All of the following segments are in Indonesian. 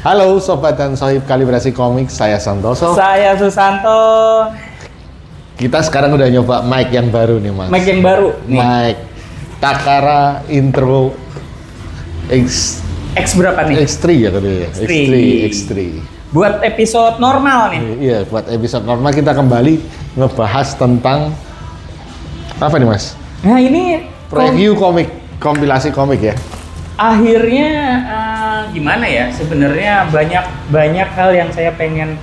Halo Sobat dan Sohib Kalibrasi Komik, saya Santoso. Saya Susanto. Kita sekarang udah nyoba mic yang baru nih Mas. Mic yang baru nih. Mic Takara Intro X berapa nih? X3 ya tadi ya? X3. Buat episode normal nih. Iya, buat episode normal kita kembali ngebahas tentang apa nih Mas? Nah ini Review komik, kompilasi komik ya? Akhirnya gimana ya? Sebenarnya banyak hal yang saya pengen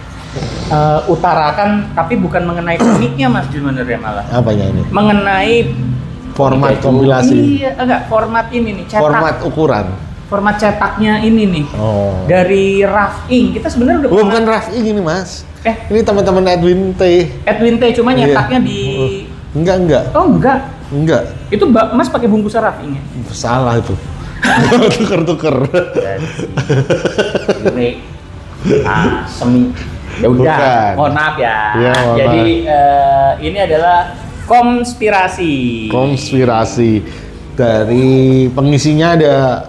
utarakan, tapi bukan mengenai komiknya Mas, sebenarnya malah. Apanya ini? Mengenai Format kompilasi. Iya, enggak, format ini nih, cetak. Format ukuran. Format cetaknya ini nih. Oh. Dari Rough Ink. Kita sebenarnya udah Oh, bukan Rough Ink ini Mas. Eh, ini teman-teman Edwin T. Edwin T, cuma nyetaknya di Enggak. Oh, enggak. Itu Mas pakai bungkus Rough Ink ya? Salah itu. Tuker. Ini semi. Ya udah, Bukan. mohon maaf ya. Ya, mohon Jadi ini adalah konspirasi. Dari pengisinya ada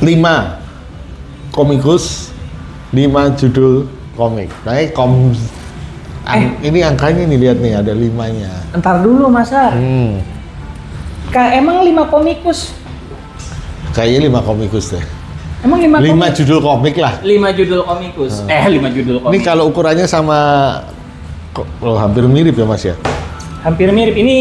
5 komikus, 5 judul komik. Nah, ini angkanya nih, lihat nih ada 5-nya. Entar dulu Mas Ar. Emang 5 komikus? Kayaknya 5 komikus deh. Emang 5 judul komik lah. 5 judul komikus. 5 judul komik. Ini kalau ukurannya sama hampir mirip ya Mas ya? Hampir mirip. Ini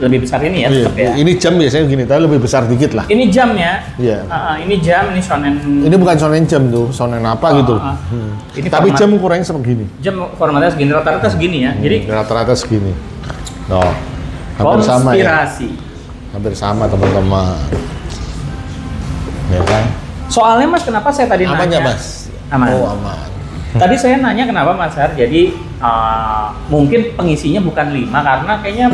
lebih besar ini ya, tetap ya. Ini jam biasanya gini, tapi lebih besar dikit lah. Ini jam ya? Iya. Ini jam, ini shonen. Ini bukan shonen jam tuh, shonen apa gitu. Ini tapi jam ukurannya segini. Jam formatnya segini, rata-rata segini ya. Jadi rata-rata segini. No, hampir sama ya. Hampir sama teman-teman. Ya kan? Soalnya Mas, kenapa saya tadi Amannya, nanya? Mas? Aman. Oh, aman. Tadi saya nanya kenapa Mas Har, jadi mungkin pengisinya bukan 5 karena kayaknya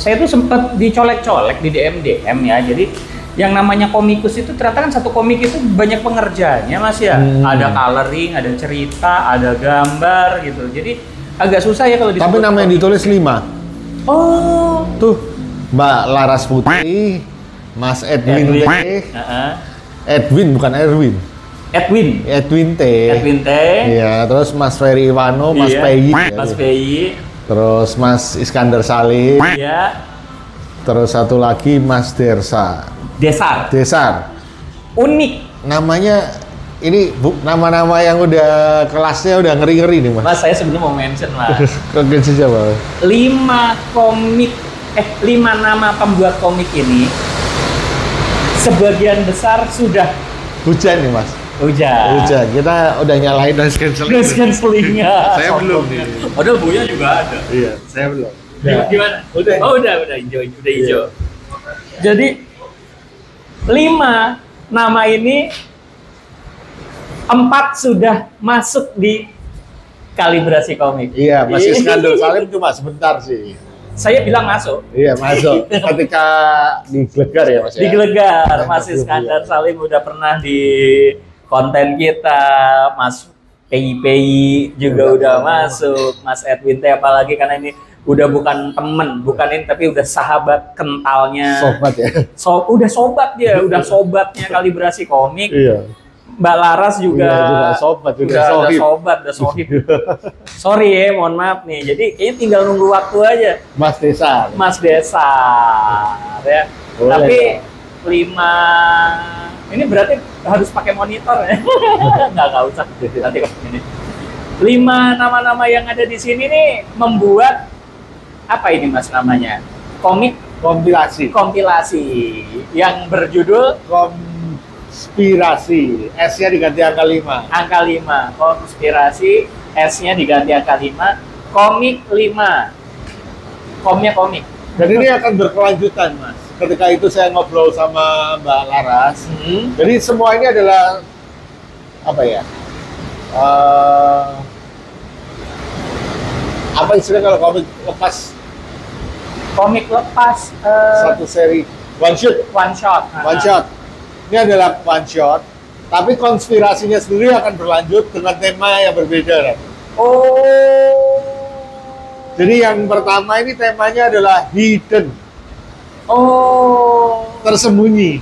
saya tuh sempat dicolek-colek di DM ya. Jadi yang namanya komikus itu ternyata kan satu komik itu banyak pengerjaannya Mas ya. Ada coloring, ada cerita, ada gambar gitu. Jadi agak susah ya kalau disebut. Tapi nama yang ditulis 5. Oh, tuh Mbak Laras Putri, Mas Edwin T. Edwin bukan Erwin. Edwin T. Iya, terus Mas Ferry Iwano, Mas Peyi. Mas Peyi. Terus Mas Iskandar Salim. Iya. Terus satu lagi Mas Desar. Unik. Namanya ini nama-nama yang udah kelasnya udah ngeri-ngeri nih Mas. Mas, saya sebelum mau mention Mas. Kegel siapa? 5 nama pembuat komik ini sebagian besar sudah hujan nih Mas. Hujan. Kita udah nyalain noise cancelling-nya. Saya belum nih. Padahal Buya juga ada. Iya, saya belum. Gimana? Udah hijau. Jadi 5 nama ini 4 sudah masuk di kalibrasi komik. Iya, Mas Iskandar Salim cuma sebentar sih. Saya bilang masuk. Iya, masuk. Ketika digelegar ya Mas ya? Digelegar. Mas Iskandar Salim udah pernah di konten kita, Mas Peyi juga udah masuk, Mas Edwin T apalagi karena ini udah bukan temen, bukan ini tapi udah sahabat kentalnya. Sobat ya? Udah sobat dia, udah sobatnya kalibrasi komik. Iya. Mbak Laras juga, udah sohib. Sorry ya, mohon maaf nih. Jadi kayaknya tinggal nunggu waktu aja. Mas Desar ya. Boleh, tapi 5 ini berarti harus pakai monitor ya? Nggak usah. Nanti ini 5 nama-nama yang ada di sini nih membuat apa ini Mas namanya? Komik kompilasi yang berjudul Konspirasi. S-nya diganti angka 5. Angka 5. Konspirasi, S-nya diganti angka 5. Komik 5. Komiknya komik. Dan ini akan berkelanjutan Mas. Ketika itu saya ngobrol sama Mbak Laras. Jadi semua ini adalah apa ya? Apa istilahnya kalau komik lepas? Komik lepas. Satu seri. One shot. Ini adalah one shot. Tapi konspirasinya sendiri akan berlanjut dengan tema yang berbeda. Oh. Jadi yang pertama ini temanya adalah hidden. Oh. Tersembunyi.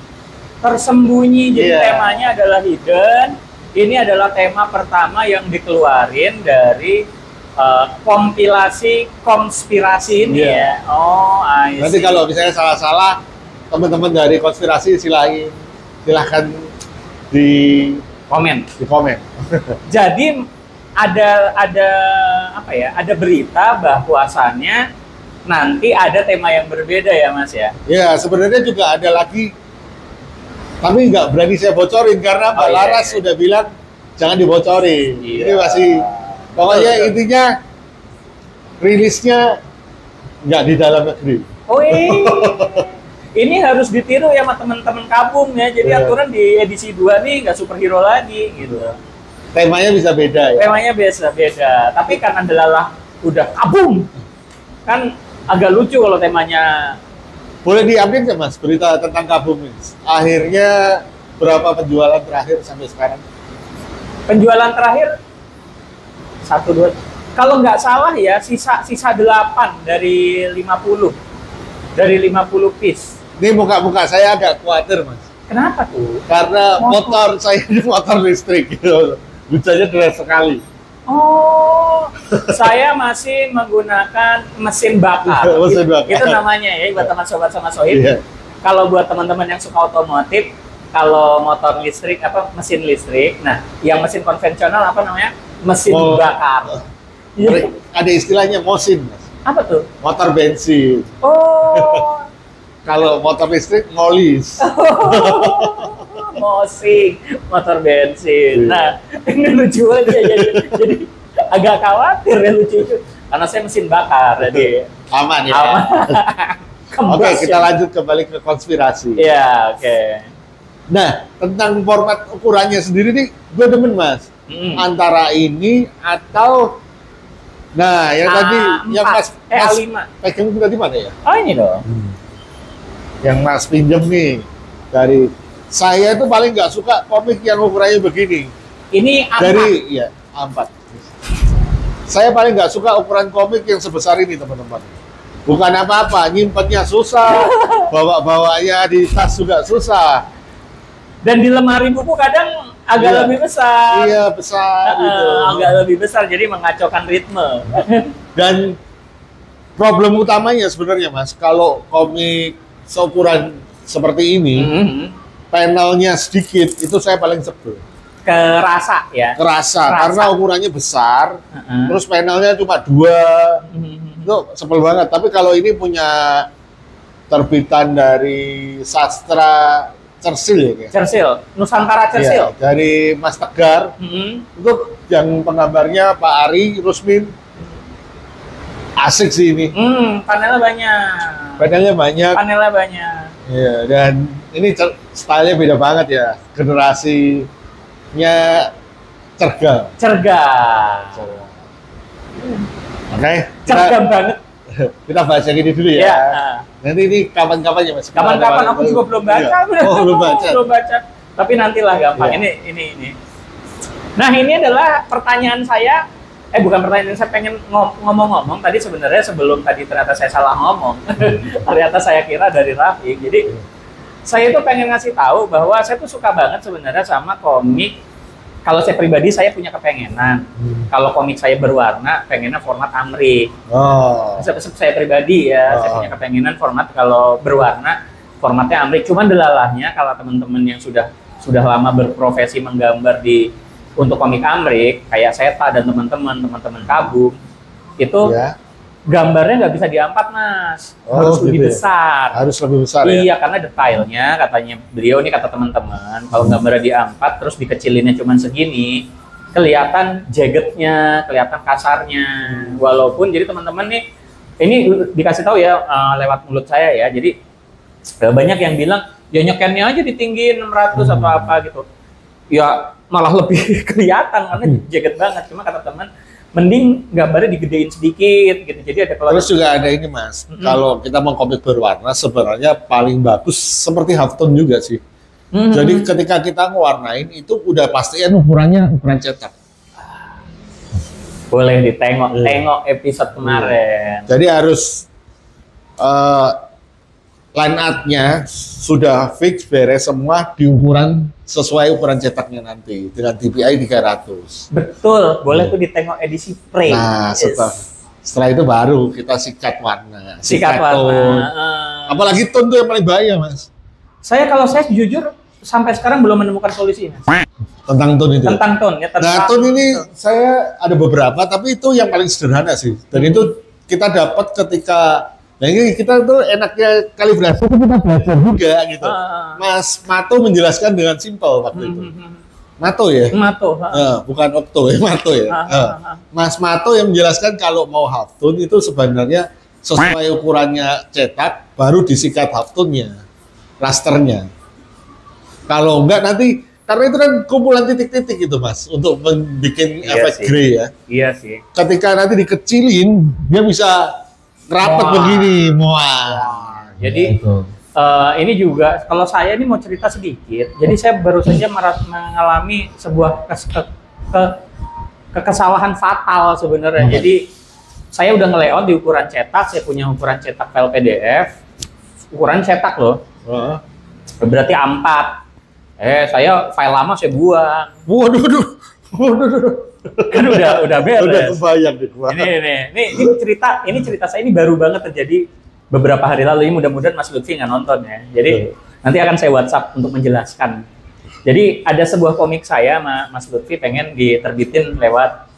tersembunyi. Jadi temanya adalah hidden. Ini adalah tema pertama yang dikeluarin dari kompilasi konspirasi ini ya. Oh, nanti kalau misalnya salah-salah, teman-teman dari konspirasi silahkan di komen. Jadi ada apa ya? Ada berita bahwasannya nanti ada tema yang berbeda ya, Mas ya? Ya, sebenarnya juga ada lagi, tapi nggak berani saya bocorin karena Mbak Laras sudah bilang jangan dibocorin. Ini masih, pokoknya intinya rilisnya nggak di dalam negeri. Oh ini harus ditiru ya sama teman-teman Kabum ya. Jadi aturan di edisi 2 nih nggak superhero lagi gitu. Temanya bisa beda ya? Temanya beda. Tapi karena adalah udah Kabum, kan agak lucu kalau temanya. Boleh diupdate nggak Mas berita tentang Kabum ini? Akhirnya berapa penjualan terakhir sampai sekarang? Penjualan terakhir 1, 2, kalau nggak salah ya sisa 8 dari 50. Dari 50 piece. Ini muka-muka saya agak khawatir, Mas. Kenapa tuh? Karena motor saya ini motor listrik gitu. Hujannya deras sekali. Oh, saya masih menggunakan mesin bakar. Mesin bakar. Itu namanya ya buat teman sobat sama sohib. Kalau buat teman-teman yang suka otomotif, kalau motor listrik mesin listrik, nah yang mesin konvensional apa namanya? Mesin bakar. Ada istilahnya mosin, Mas. Apa tuh? Motor bensin. Oh. Kalau motor listrik molis. Mosing, motor bensin. Nah, ini lucu aja jadi agak khawatir ya lucu karena saya mesin bakar jadi aman ya. Oke, kita lanjut kembali ke konspirasi. Iya, oke. Nah, tentang format ukurannya sendiri nih, gue demen Mas. Antara ini atau, nah yang tadi yang Mas pegang itu tadi mana ya? Oh ini dong. Yang Mas pinjem nih dari saya itu paling nggak suka komik yang ukurannya begini. Ini A4. Dari ya A4. Saya paling nggak suka ukuran komik yang sebesar ini teman-teman. Bukan apa-apa, nyimpennya susah, bawa-bawanya di tas juga susah. Dan di lemari buku kadang agak lebih besar. Iya, besar gitu. Agak lebih besar, jadi mengacaukan ritme. Dan problem utamanya sebenarnya Mas, kalau komik seukuran seperti ini, panelnya sedikit, itu saya paling sebel. Kerasa ya? Kerasa. Karena ukurannya besar, terus panelnya cuma 2, itu sebel banget. Tapi kalau ini punya terbitan dari sastra Cersil ya kayak? Cersil, Nusantara Cersil. Ya, dari Mas Tegar, itu yang penggambarnya Pak Ari Rusmin. Asik sih ini. Panelnya banyak. Panelnya banyak. Iya, dan ini stylenya beda banget ya. Generasinya cergas. Oke. Cergas banget. Kita bahas yang ini dulu ya. Nanti ini kapan-kapan ya Mas. Kapan-kapan aku juga belum baca. Belum baca. Tapi nantilah gampang. Ini. Nah, ini adalah pertanyaan saya. Bukan pertanyaan, saya pengen ngomong-ngomong tadi sebenarnya sebelum tadi ternyata saya salah ngomong. Ternyata saya kira dari Rafiq. Jadi saya tuh pengen ngasih tahu bahwa saya tuh suka banget sebenarnya sama komik. Kalau saya pribadi saya punya kepengenan. Kalau komik saya berwarna, pengennya format Amrik. Saya pribadi ya, saya punya kepengenan format kalau berwarna formatnya Amrik. Cuman delalahnya kalau teman-teman yang sudah lama berprofesi menggambar untuk komik Amrik, kayak Seta dan teman-teman Kabum, itu gambarnya nggak bisa di A4 Mas, harus lebih besar. Harus lebih besar ya? Iya, karena detailnya katanya beliau nih, kata teman-teman, kalau gambarnya di A4 terus dikecilinnya cuma segini, kelihatan jaggednya, kelihatan kasarnya. Walaupun jadi teman-teman nih, ini dikasih tahu ya lewat mulut saya ya, jadi banyak yang bilang ya nyekennya aja ditinggiin 600 atau apa gitu. Ya malah lebih kelihatan karena jagged banget. Cuma kata teman, mending gambarnya digedein sedikit gitu. Jadi ada terus juga ada ini Mas, kalau kita mau komik berwarna sebenarnya paling bagus seperti halftone juga sih. Jadi ketika kita ngewarnain itu udah pastikan ukuran cetak. Boleh ditengok episode kemarin. Jadi harus line art-nya sudah fix beres semua di ukuran sesuai ukuran cetaknya nanti dengan DPI 300. Betul, boleh tuh ditengok edisi pre. Nah, setelah itu baru kita sikat warna. Sikat warna. Apalagi tone tuh yang paling bahaya, Mas. Kalau saya jujur sampai sekarang belum menemukan solusi, Mas. Tentang tone itu. Tentang tone ya. Nah, tone ini saya ada beberapa, tapi itu yang paling sederhana sih. Dan itu kita dapat ketika ini kita tuh enaknya kalibrasi itu kita belajar juga gitu. Mas Mato menjelaskan dengan simpel waktu itu. Mato ya? Mato. Bukan Okto ya, Mato ya. Mas Mato yang menjelaskan kalau mau halftone itu sebenarnya sesuai ukurannya cetak, baru disikat halftone-nya, rasternya. Kalau enggak nanti, karena itu kan kumpulan titik-titik gitu Mas, untuk membuat efek gray ya. Iya sih. Ketika nanti dikecilin, dia bisa rapat begini, jadi ini juga kalau saya ini mau cerita sedikit. Jadi saya baru saja mengalami sebuah kekesalahan fatal sebenarnya. Jadi saya udah nge-layout di ukuran cetak. Saya punya ukuran cetak file PDF, ukuran cetak loh. Berarti A4. Saya file lama saya buang. Waduh. Kan udah beres. Udah kebayang deh. Ini cerita saya ini baru banget terjadi beberapa hari lalu. Ini mudah-mudahan Mas Lutfi nggak nonton ya. Jadi nanti akan saya WhatsApp untuk menjelaskan. Jadi ada sebuah komik saya Mas Lutfi pengen diterbitin lewat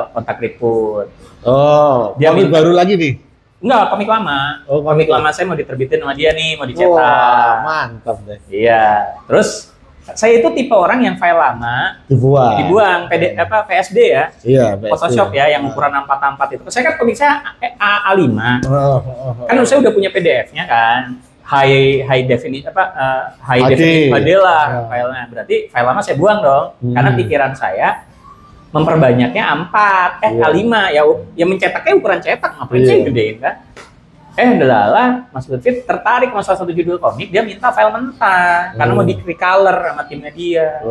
kontak Riput. Oh, dia komik baru lagi nih? Enggak, komik lama. Komik lama saya mau diterbitin sama dia nih, mau dicetak. Wah, mantap deh. Iya. Terus saya itu tipe orang yang file lama dibuang PSD ya. Iya, Photoshop ya yang ukuran 4x4 itu. Saya kan komik saya A5. Kan saya udah punya PDF-nya kan. High definition HD lah filenya. Berarti file lama saya buang dong. Karena pikiran saya memperbanyaknya A4, A5 ya mencetaknya ukuran cetak, ngapain saya gedein kan? Delala, Mas Lutfi tertarik sama salah satu judul komik, dia minta file mentah karena mau di-recolor sama timnya dia.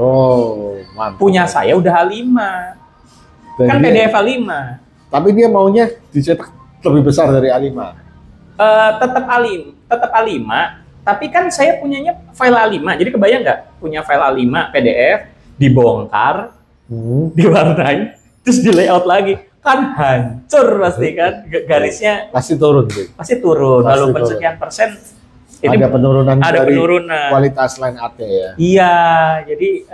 Mantap. Punya saya udah A5. Kan PDF A5. Tapi dia maunya dicetak lebih besar dari A5. Tetap A5, tapi kan saya punyanya file A5. Jadi kebayang nggak punya file A5 PDF dibongkar, diwarnai, terus di layout lagi. Kan hancur pasti kan, garisnya pasti turun. Walaupun sekian persen ini ada penurunan kualitas line art-nya ya. Iya, jadi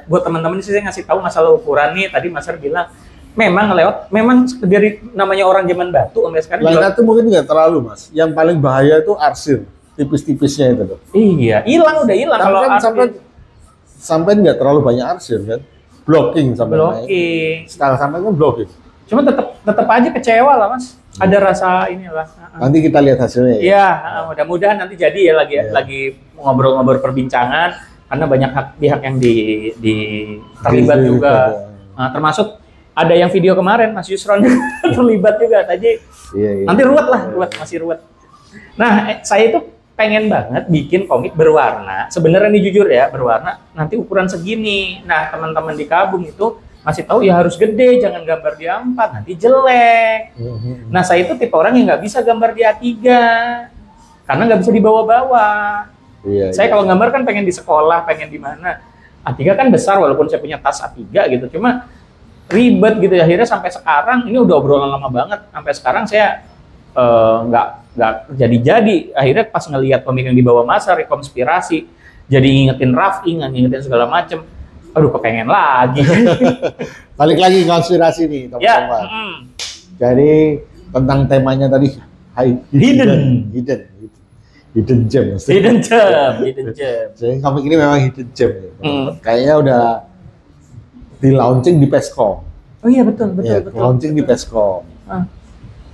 buat teman-teman sih saya ngasih tahu masalah ukuran nih. Tadi Mas Ar bilang memang dari namanya orang zaman batu sampai sekarang line art itu mungkin nggak terlalu Mas. Yang paling bahaya itu arsir, tipis-tipisnya itu loh. Iya, udah hilang kalau kan sampai nggak terlalu banyak arsir kan. Blocking. Sekarang sampai kan blocking. Cuma tetap aja kecewa lah Mas. Ada rasa inilah. Nanti kita lihat hasilnya ya. Iya, mudah-mudahan nanti jadi ya lagi ngobrol-ngobrol perbincangan karena banyak pihak yang terlibat juga. Termasuk ada yang video kemarin Mas Yusron terlibat juga tadi. Iya. Nanti masih ruwet. Nah, saya itu pengen banget bikin komik berwarna. Sebenarnya ini jujur ya, berwarna nanti ukuran segini. Nah, teman-teman di Kabum itu masih tahu ya harus gede, jangan gambar di A4, nanti jelek. Nah, saya itu tipe orang yang nggak bisa gambar di A3 karena nggak bisa dibawa-bawa. Saya kalau gambar kan pengen di sekolah, pengen di mana. A3 kan besar walaupun saya punya tas A3 gitu, cuma ribet gitu ya. Akhirnya sampai sekarang ini udah obrolan lama banget. Sampai sekarang saya nggak jadi. Akhirnya pas ngelihat komik yang dibawa Mas Ar, konspirasi, jadi ngingetin Raffi, ngingetin segala macem. Aduh, kepengen lagi. Balik lagi konspirasi nih, teman-teman. Jadi tentang temanya tadi hidden gem. Jadi komik ini memang hidden gem. Kayaknya udah di launching di Peskom. Oh iya betul. Launching di Peskom.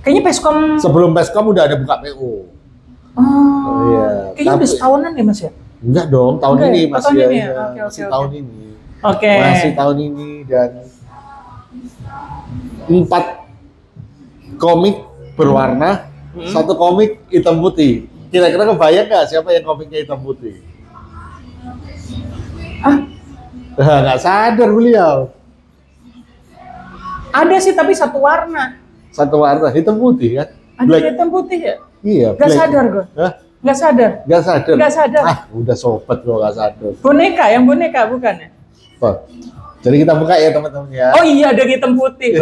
Kayaknya Peskom. Sebelum Peskom udah ada buka PO. Kayaknya udah setahunan ya Mas ya? Enggak dong, tahun ini masih masih tahun ini. Masih tahun ini dan 4 komik berwarna, 1 komik hitam putih. Kira-kira kebayang nggak siapa yang komiknya hitam putih? Nggak sadar beliau. Ada sih tapi satu warna. Satu warna hitam putih kan? Ada hitam putih ya? Iya. Nggak sadar gue. Nggak sadar. Nggak sadar. Nggak sadar. Ah, udah sobat kalau nggak sadar. Boneka, yang boneka bukan ya? Tuh. Jadi kita buka ya teman-teman ya. Oh iya, ada hitam putih.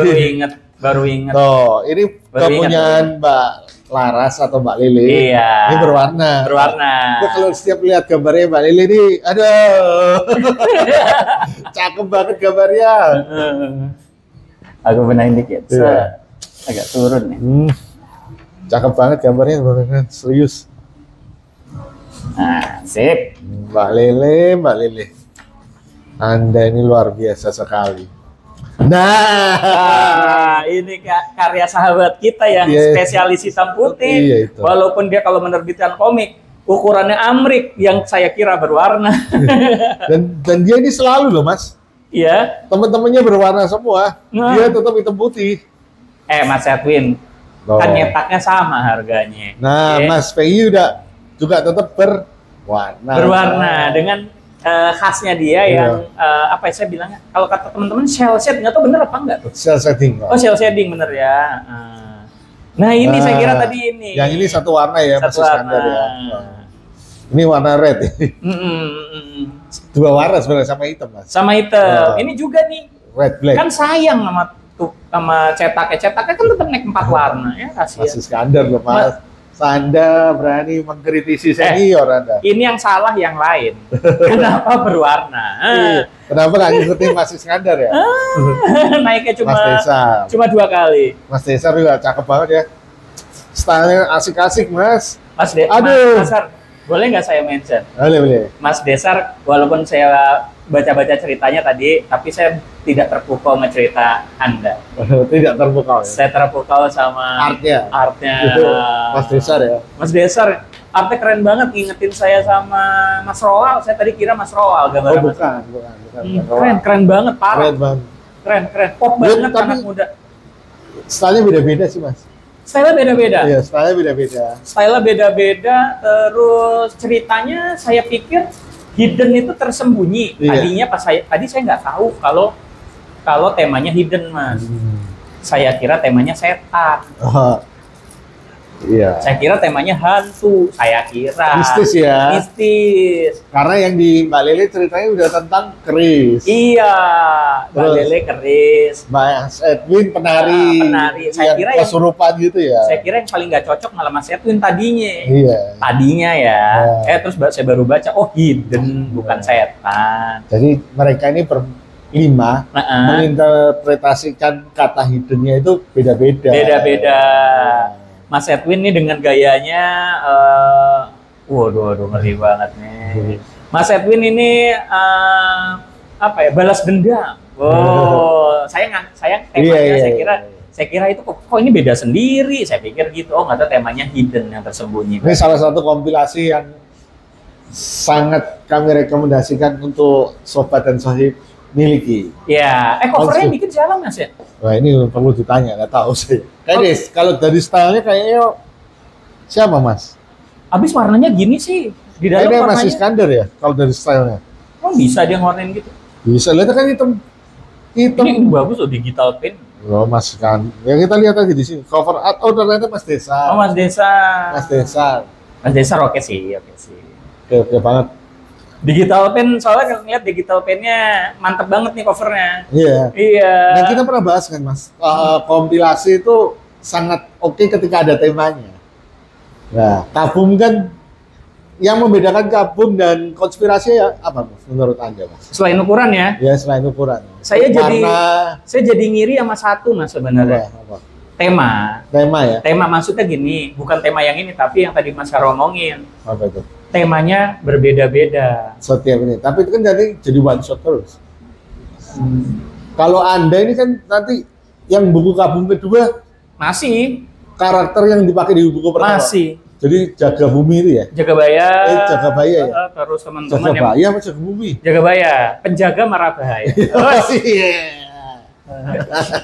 Baru inget. Tuh, ini kepunyaan Mbak Laras atau Mbak Lili. Iya. Ini berwarna. Nah, kalau setiap lihat gambarnya Mbak Lili ini, aduh, cakep banget gambarnya. Aku benahin dikit. Agak turun nih. Cakep banget gambarnya, benar serius. Nah, sip. Mbak Lili. Anda ini luar biasa sekali. Nah, ini karya sahabat kita yang spesialis hitam putih. Iya, itu. Walaupun dia kalau menerbitkan komik, ukurannya amrik yang saya kira berwarna. dan dia ini selalu loh, Mas. Iya. Teman-temannya berwarna semua. Dia tetap hitam putih. Mas Edwin, kan nyetaknya sama harganya. Nah, Mas PI juga tetap berwarna. Berwarna dengan khasnya dia yang apa ya saya bilangnya, kalau kata teman-teman shell shade, nggak tahu bener apa enggak tuh? Shell shading. Oh, shell shading bener ya. Nah ini saya kira tadi ini. Yang ini satu warna ya, masih standar ya. Ini warna red. Dua warna sebenarnya sama hitam, Mas. Sama hitam. Ini juga nih. Red black. Kan sayang sama cetaknya kan tetap naik 4 warna ya, kasihan. Masih standar loh, Mas. Anda berani mengkritisi senior Anda. Ini yang salah yang lain. Kenapa berwarna? Kenapa nggak ngikutin Mas Iskandar ya? Naiknya cuma 2 kali. Mas Desar juga cakep banget ya. Stylenya asik-asik, Mas. Aduh. Mas Desar, boleh nggak saya mention? Boleh. Mas Desar, walaupun saya baca-baca ceritanya tadi, tapi saya tidak terpukau sama cerita Anda. Tidak terpukau ya? Saya terpukau sama artnya. Itu Mas Desar ya? Mas Desar, artnya keren banget, ngingetin saya sama Mas Roal. Saya tadi kira Mas Roal gambar. Oh bukan. Keren banget, parah. Keren. Pop banget, tapi anak muda. Stylenya beda-beda sih, Mas. Stylenya beda-beda? Iya, stylenya beda-beda. Stylenya beda-beda, terus ceritanya saya pikir hidden itu tersembunyi. Tadinya tadi saya nggak tahu kalau temanya hidden, Mas. Saya kira temanya setan. Iya. Saya kira temanya hantu. Saya kira. Mistis ya. Mistis. Karena yang di Mbak Lili ceritanya udah tentang keris. Iya. Mbak Lili keris. Mas Edwin penari. Saya kira yang kesurupan gitu ya. Saya kira yang paling nggak cocok malah Mas Edwin tadinya. Iya. Tadinya ya. Terus saya baru baca, oh hidden bukan setan. Jadi mereka ini berlima menginterpretasikan kata hiddennya itu beda-beda. Beda-beda. Mas Edwin nih dengan gayanya, waduh ngeri banget nih. Mas Edwin ini apa ya, balas dendam. Sayang temanya saya kira itu kok ini beda sendiri. Saya pikir gitu. Oh nggak tahu temanya hidden yang tersembunyi. Ini salah satu kompilasi yang sangat kami rekomendasikan untuk sobat dan sohib miliki. Ya, covernya bikin siapa Mas ya? Wah ini perlu ditanya, nggak tahu sih. Kayaknya kalau dari stylenya kayaknya siapa Mas? Habis warnanya gini sih. Di dalam kayaknya Mas Iskandar ya, kalau dari stylenya. Oh bisa dia ngwarnain gitu? Bisa, lihat kan hitam. Ini bagus loh, digital pen. Oh Mas kan, ya kita lihat aja di sini. Cover art, oh ternyata Mas Desar. Oh Mas Desar. Mas Desar oke sih. Oke banget. Digital pen, soalnya ngeliat digital pennya mantep banget nih covernya. Iya. Dan kita pernah bahas kan Mas, kompilasi itu sangat oke ketika ada temanya. Nah, kabum kan, yang membedakan kabum dan konspirasi ya apa Mas, menurut Anda Mas? Selain ukuran ya? Ya selain ukuran. Saya jadi ngiri sama satu Mas sebenarnya. Apa? Tema ya? Tema maksudnya gini, bukan tema yang ini, tapi yang tadi Mas Karo ngomongin. Apa itu? Temanya berbeda-beda. Setiap ini, tapi itu kan jadi one shot terus. Kalau Anda ini kan nanti yang buku kabum kedua masih karakter yang dipakai di buku pertama. Masih. Jadi jaga bumi itu ya? Jagabaya. Jagabaya ya? Terus teman-teman Jagabaya apa jaga bumi? Jagabaya, penjaga marabahaya.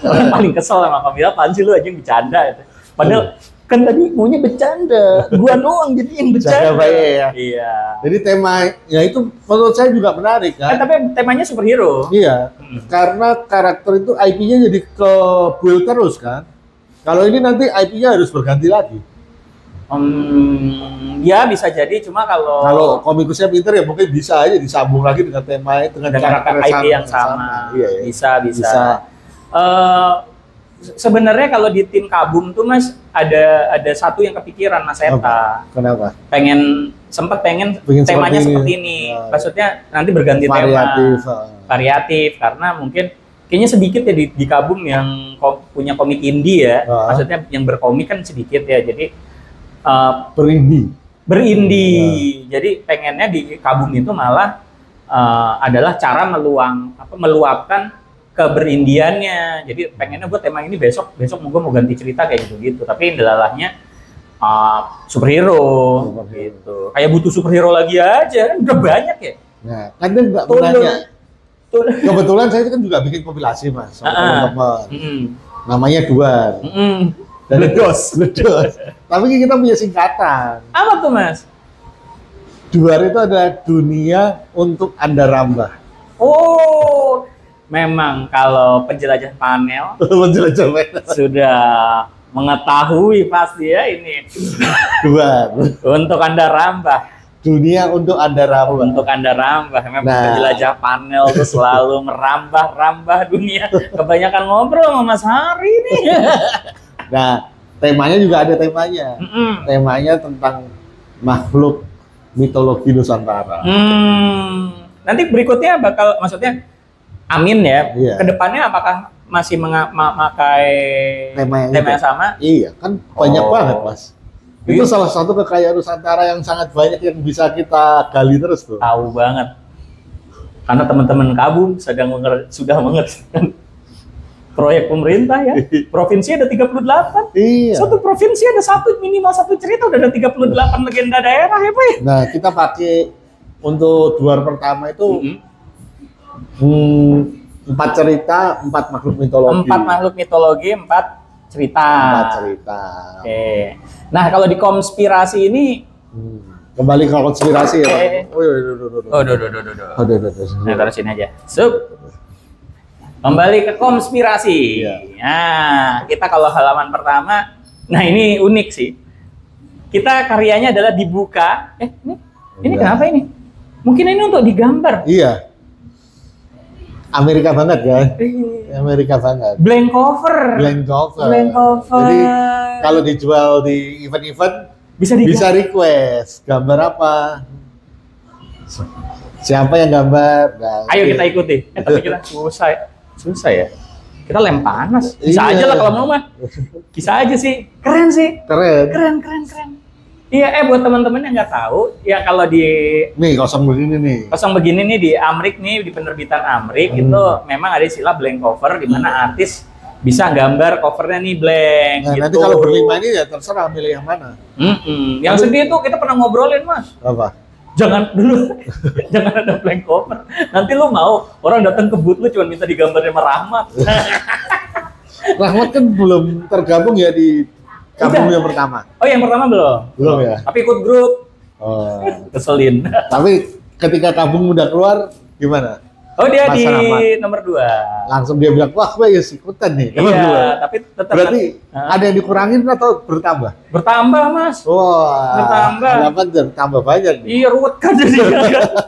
Orang paling kesel sama kamu, apaan sih lu aja yang bercanda itu. Padahal kan tadi maunya bercanda, gua doang jadi yang bercanda. Jagabaya ya? Iya. Jadi temanya itu menurut saya juga menarik kan? Tapi temanya superhero. Iya, karena karakter itu IP-nya jadi ke build terus kan. Kalau ini nanti IP-nya harus berganti lagi. Ya bisa jadi, cuma kalau komikusnya pinter ya mungkin bisa aja disambung lagi dengan tema dengan karakter IP yang sama. Iya, ya. Bisa. Sebenarnya kalau di tim Kabum tuh Mas ada satu yang kepikiran Mas Eta. Kenapa? Sempat pengen temanya seperti ini. Maksudnya nanti berganti variatif karena mungkin kayaknya sedikit ya di Kabum yang punya komik indie ya. Maksudnya yang berkomik kan sedikit ya. Jadi berindie. Jadi pengennya di Kabum itu malah adalah cara meluapkan keberindiannya. Jadi pengennya buat tema ini besok gue mau ganti cerita kayak gitu. Tapi indalalahnya superhero gitu. Kayak butuh superhero lagi aja, udah banyak ya. Nah, kan dia nggak gunanya. Kebetulan saya kan juga bikin kompilasi Mas sama teman-teman. Namanya Duar. Dan Ledos. Tapi kita punya singkatan. Apa tuh Mas? Duar itu adalah dunia untuk Anda rambah. Oh, memang kalau penjelajah panel sudah mengetahui pasti ya ini. Duar. Untuk Anda rambah. Dunia untuk Anda rambah. Untuk Anda rambah. Memang penjelajah panel tuh selalu merambah dunia. Kebanyakan ngobrol sama Mas Hari nih. Nah, temanya juga ada temanya. Temanya tentang makhluk mitologi Nusantara. Nanti berikutnya maksudnya amin ya. Kedepannya apakah masih memakai tema yang sama? Iya, kan banyak banget Mas. Itu salah satu kekayaan Nusantara yang sangat banyak yang bisa kita gali terus tuh. Tahu banget. Karena teman-teman Kabum sudah mengerjakan proyek pemerintah ya. Provinsi ada 38. Iya. Satu provinsi ada minimal satu cerita udah ada 38 legenda daerah ya Pak. Nah, kita pakai untuk Duar pertama itu 4 cerita, 4 makhluk mitologi. 4 makhluk mitologi, 4 cerita. 4 cerita. Oke. Nah, kalau di konspirasi ini kembali ke konspirasi ya. Nah, taruh sini aja. Kembali ke konspirasi. Nah, kita kalau halaman pertama, nah ini unik sih. Kita karyanya adalah dibuka. Ini kenapa ini? Mungkin ini untuk digambar. Iya. Amerika banget kan? Amerika banget. Blank cover. Jadi kalau dijual di event-event bisa request gambar apa? Siapa yang gambar? Nah, ayo kita ikuti. Tapi kita susah ya. Kita lem panas. Bisa aja lah kalau mau mah. Bisa aja sih. Keren sih. Keren. Iya, buat teman-teman yang nggak tahu, ya kalau di kosong begini nih di Amrik nih, di penerbitan Amrik itu memang ada istilah blank cover di mana artis bisa gambar covernya nih blank. Nah, gitu. Nanti kalau berlima ini ya terserah milih yang mana. Yang sedih itu kita pernah ngobrolin Mas. Apa? Jangan ada blank cover. Nanti lu mau orang datang ke booth lu cuma minta digambar sama Rahmat. Rahmat kan belum tergabung ya di Kabum yang pertama. Oh, yang pertama belum? Belum ya. Tapi ikut grup. Keselin. Tapi ketika Kabum udah keluar gimana? Oh, dia di nomor 2. Langsung dia bilang, wah gue ya ikutan nih. Iya, tapi tetap. Berarti ada yang dikurangin atau bertambah? Bertambah, Mas. Wah. Bertambah. Kenapa bertambah banyak nih? Iya, ruwet kan jadi.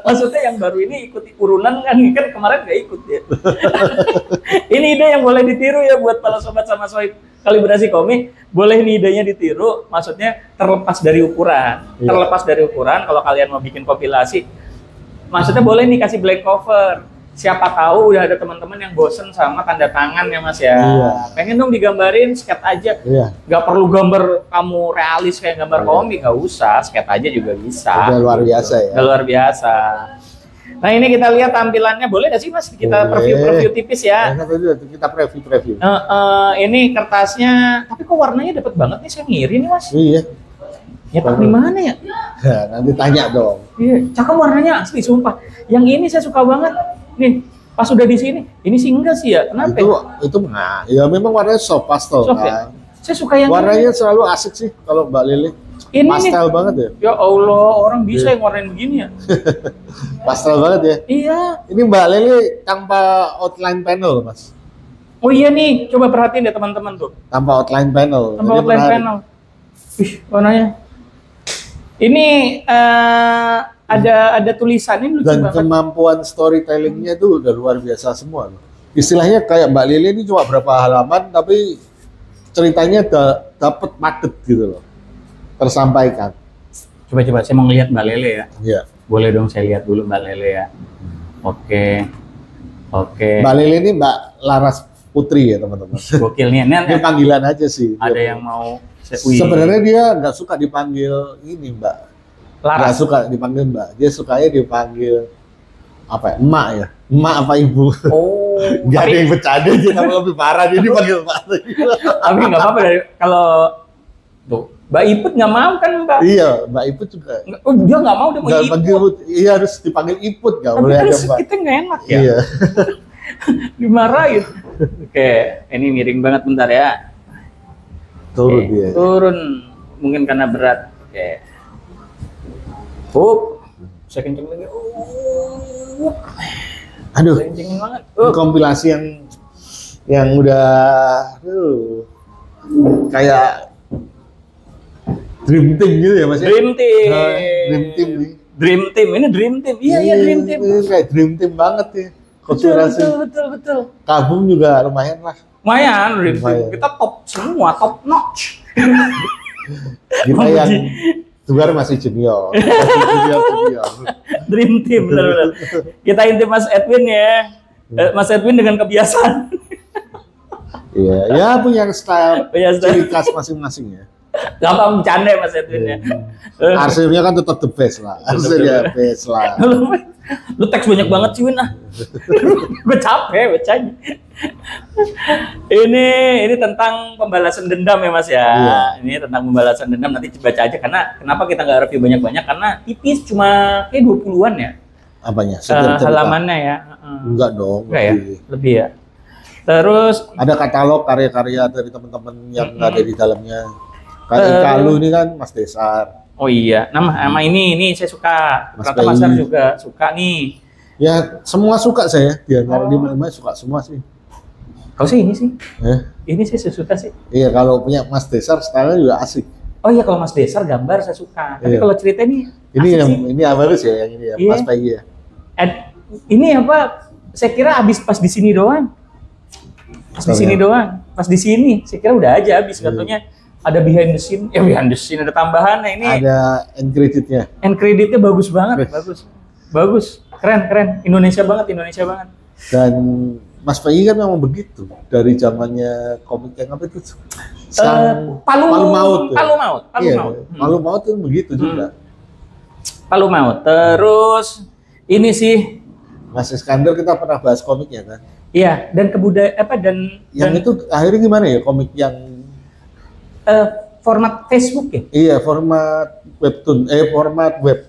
Maksudnya yang baru ini ikut urunan kan kemarin nggak ikut ya. Ini ide yang boleh ditiru ya buat para sobat sama sohib kalibrasi komik. Boleh ini idenya ditiru, maksudnya terlepas dari ukuran. Iya. Terlepas dari ukuran, kalau kalian mau bikin kompilasi, maksudnya boleh nih kasih blank cover. Siapa tahu udah ada teman-teman yang bosen sama tanda tangan ya Mas ya. Iya. Pengen dong digambarin, skate aja. Iya. Gak perlu gambar kamu realis kayak gambar komik, gak usah. Skate aja juga bisa. Udah luar biasa ya. Udah luar biasa. Nah ini kita lihat tampilannya, boleh gak sih Mas? Kita preview tipis ya. Kita preview. Ini kertasnya, tapi kok warnanya dapet banget nih, saya ngiri nih Mas. Iya. Nyetak di mana ya? Nanti tanya dong. Iya, cakep warnanya asli sumpah. Yang ini saya suka banget. Nih, pas udah di sini, ini sih enggak sih ya? Kenapa? Itu enggak. Ya memang warnanya soft pastel. Ya? Saya suka yang warnanya ini. Selalu asik sih kalau Mbak Lili. Ini pastel nih. Banget ya. Ya Allah, orang bisa yang warnain begini ya. Pastel banget ya. Iya. Ini Mbak Lili tanpa outline panel, Mas. Oh iya nih, coba perhatiin deh teman-teman tuh. Tanpa outline panel. Tanpa outline panel. Wih, warnanya Ini ada tulisannya lucu dan banget. kemampuan storytellingnya tuh udah luar biasa semua loh. Istilahnya kayak Mbak Lili ini cuma berapa halaman tapi ceritanya dapat paket gitu loh, tersampaikan. Coba saya mau ngelihat Mbak Lele ya. Iya. Boleh dong saya lihat dulu Mbak Lele ya. Oke. Mbak Lili ini Mbak Laras Putri ya teman-teman. Gokil nih. Ini panggilan aja sih. Ada yang mau. Sebenarnya dia nggak suka dipanggil ini Mbak. Nggak suka dipanggil Mbak. Dia sukanya dipanggil apa ya? Emak ya. Emak apa ibu? Oh. Gak ada yang bercanda dia tapi lebih parah dia dipanggil Mbak. Tapi nggak apa-apa kalau tuh Mbak Iput nggak mau kan Mbak? Iya, Mbak Iput juga. Oh, dia nggak mau, dia mau Iput. Iya harus dipanggil Iput, nggak tapi boleh kan ada Mbak. Kita nggak enak ya. Iya. Dimarahin. Oke, ini miring banget bentar ya. Turun dia. Turun, mungkin karena berat. Oke. Saya kenceng lagi. Aduh. Kencengin banget. Kompilasi yang udah, kayak Dream Team gitu ya Mas? Dream Team. Dream Team nih. Dream Team, ini Dream Team. Iya Dream Team. Ini kayak Dream Team banget ya. Betul. Kabung juga lumayan lah. Lumayan, Dream Team. Kita top semua, top notch. Kita yang luar masih junior. Dream Team, benar-benar. Kita inti Mas Edwin ya. Mas Edwin dengan kebiasaan. Iya, ya punya style, ciri khas masing-masing ya. Gampang bercanda Mas Edwin ya. Arsirnya kan tetap the best lah. Arsirnya best lah. Lu teks banyak banget sih Win ah. Gue capek bacanya. Ini tentang pembalasan dendam ya Mas ya. Iya. Ini tentang pembalasan dendam, nanti baca aja karena kenapa kita nggak review banyak-banyak karena tipis cuma kayak 20-an ya. Apanya? Halamannya ya. Enggak dong. Enggak ya? Lebih ya. Terus ada katalog karya-karya dari teman-teman yang ada di dalamnya. Kayak Kalu ini kan Mas Desar. Oh iya, nama ini saya suka. Kata Mas Desar juga suka nih. Ya semua suka saya. Di antara lima suka semua sih. Kau sih ini sih. Ini saya suka sih. Iya kalau punya Mas Desar stylenya juga asik. Oh iya kalau Mas Desar gambar saya suka. Tapi kalau cerita ini ini Abarus ya yang ini ya, Mas Peggy ya. Ini apa? Saya kira habis pas di sini doang. Pas di sini doang. Pas di sini, saya kira udah aja habis katanya. Ada behind the scene, ada tambahannya ini. Ada end creditnya. End creditnya bagus banget, bagus, keren, Indonesia banget. Dan Mas Peggy kan memang begitu dari zamannya komik yang apa itu? Palu Maut. Palu Maut itu begitu juga. Palu Maut. Terus ini sih Mas Iskandar kita pernah bahas komiknya kan? Iya, dan kebudayaan yang itu akhirnya gimana ya komik yang format Facebook ya? Iya, format webtoon, format web.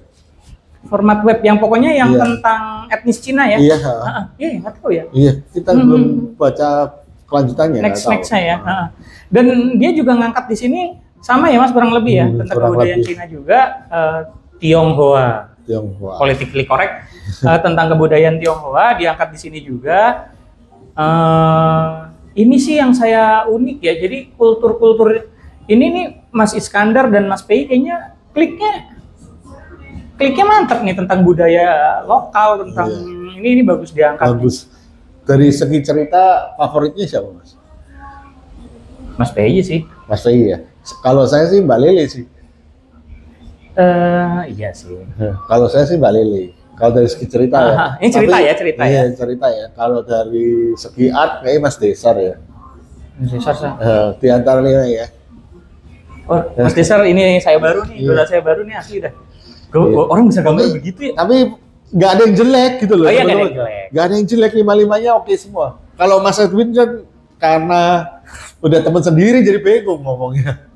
Format web yang pokoknya yang tentang etnis Cina ya? Iya. Iya, nggak tahu ya. Iya, kita belum baca kelanjutannya. Next saya. Dan dia juga ngangkat di sini sama ya Mas kurang lebih ya tentang kebudayaan Cina juga. Tionghoa. Politically correct tentang kebudayaan Tionghoa diangkat di sini juga. Ini sih yang saya unik ya. Jadi kultur ini nih Mas Iskandar dan Mas Pei kayaknya kliknya mantap nih tentang budaya lokal, tentang ini bagus diangkat. Bagus. Dari segi cerita favoritnya siapa Mas? Mas Pei sih. Mas Pei ya. Kalau saya sih Mbak Lele sih. Iya sih. Kalau saya sih Mbak Lele. Kalau dari segi cerita ya. Ini cerita ya. Cerita ya. Kalau dari segi art kayaknya Mas Desar ya. Mas Desar sih. Di antara lima ya. Oh, Mas Desar ini saya baru nih, idola saya baru nih asli dah. Orang bisa gambar begitu ya. Tapi nggak ada yang jelek gitu loh. Oh iya, nggak ada yang jelek. Nggak ada yang jelek, lima-limanya oke semua. Kalau Mas Edwin kan karena udah teman sendiri jadi bingung ngomongnya.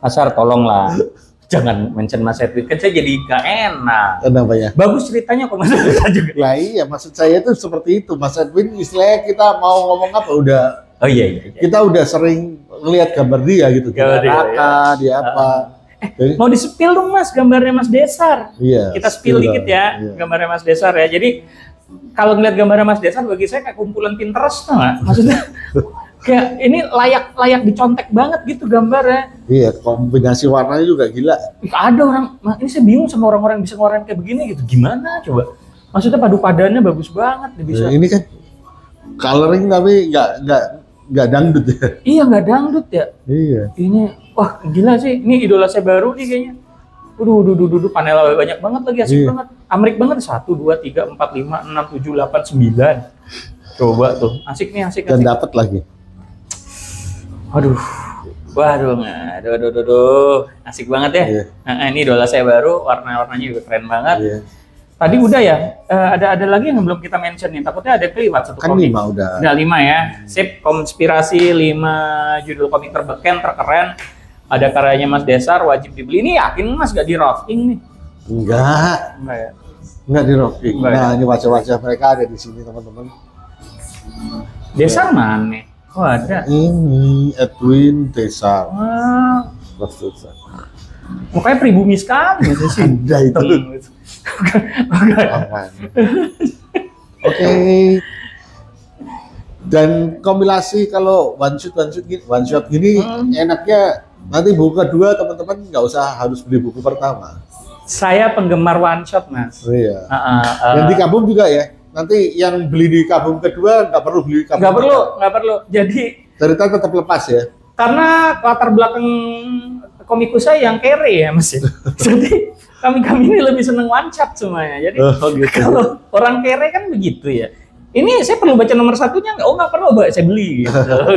Asar tolonglah. Jangan mention Mas Edwin, kan saya jadi gak enak. Kenapa ya? Bagus ceritanya kok Mas Edwin juga. Lah iya, maksud saya itu seperti itu. Mas Edwin istilahnya kita mau ngomong apa udah. Oh iya. Kita udah sering ngelihat gambar dia gitu. Dia apa. Mau di-spill dong Mas gambarnya Mas Desar. Iya. Kita spill dikit ya gambarnya Mas Desar ya. Jadi kalau ngeliat gambarnya Mas Desar bagi saya kayak kumpulan Pinterest tuh nggak? Maksudnya kayak ini layak dicontek banget gitu gambarnya. Iya, kombinasi warnanya juga gila. Ada orang, ini saya bingung sama orang-orang yang bisa ngeluarin kayak begini gitu. Gimana coba? Maksudnya padu-padannya bagus banget bisa. Ini kan coloring tapi nggak dangdut ya. Iya, nggak dangdut ya. Iya. Ini wah gila sih. Ini idola saya baru nih kayaknya. Waduh, panel banyak banget lagi, asik banget. Amrik banget. 1, 2, 3, 4, 5, 6, 7, 8, 9. Coba tuh, asik nih, asik. Dan dapat lagi. Waduh, asik banget ya. Iya. Nah, ini idola saya baru, warna-warnanya juga keren banget. Iya. Tadi udah ya, ada lagi yang belum kita mention nih. Takutnya ada kelewat satu kan komik. 5 udah. Udah 5 ya. Sip, konspirasi 5 judul komik terbeken, terkeren. Ada karyanya Mas Desar, wajib dibeli. Ini yakin Mas gak di rocking nih? Enggak Ya? Enggak di rocking. Enggak ya? Nah, ini wajah-wajah mereka ada di sini teman-teman. Desar mana? Oh ada. Ini Edwin Desar. Wah, Mas Desar. mukanya pribumi sekali sih. Ada itu. Aman. Oke. Dan kompilasi kalau one shot gini enaknya nanti buku kedua teman-teman nggak usah harus beli buku pertama. Saya penggemar one shot, Mas. Iya. Dan di Kabum juga ya. Nanti yang beli di Kabum kedua nggak perlu beli Kabum. Nggak perlu. Jadi cerita tetap lepas ya. karena latar belakang komikus saya yang kere ya, Mas. Jadi kami ini lebih seneng one shot semuanya. Jadi gitu. kalau orang kere kan begitu ya. Ini saya perlu baca nomor satunya nggak? Oh nggak perlu, saya beli.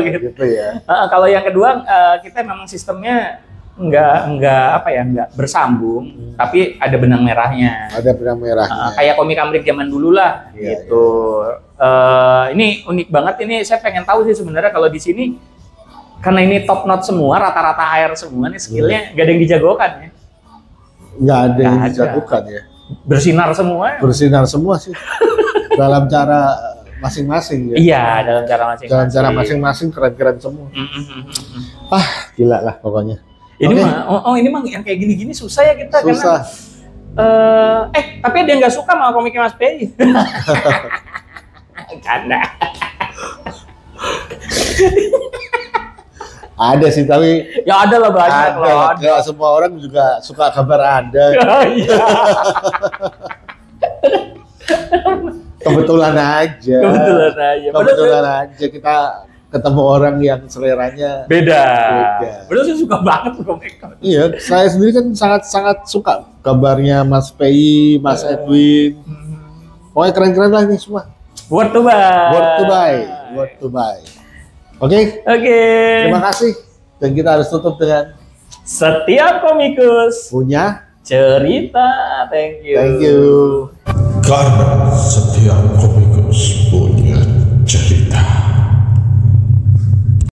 Gitu ya. Kalau yang kedua kita memang sistemnya nggak bersambung, tapi ada benang merahnya. Ada benang merahnya. Kayak komik Amrik zaman dulu lah, gitu. Iya. Ini unik banget. Ini saya pengen tahu sih sebenarnya kalau di sini karena ini top notch semua, rata-rata air semua nih skillnya, nggak ada yang dijagokan ya. Nggak ada yang dijagokan ya. Bersinar semua. Bersinar semua sih. Dalam cara masing-masing ya. Iya, dalam cara masing-masing. Dalam cara masing-masing keren-keren semua. Gila lah pokoknya. Ini ini mah yang kayak gini-gini susah ya kita susah. Karena tapi ada yang nggak suka sama komiknya Mas Pei. Canda. Ada sih tapi ya ada lah banyak loh. Ada. Semua orang juga suka gambar Anda. Iya. Kebetulan aja kita ketemu orang yang seleranya beda. Bener, saya suka banget komik. Iya, saya sendiri kan sangat suka gambarnya Mas Pei, Mas Edwin. Pokoknya keren-keren lah ini semua. Worth to buy. Oke. Terima kasih. Dan kita harus tutup dengan setiap komikus punya cerita. Thank you. Karena setiap komikus punya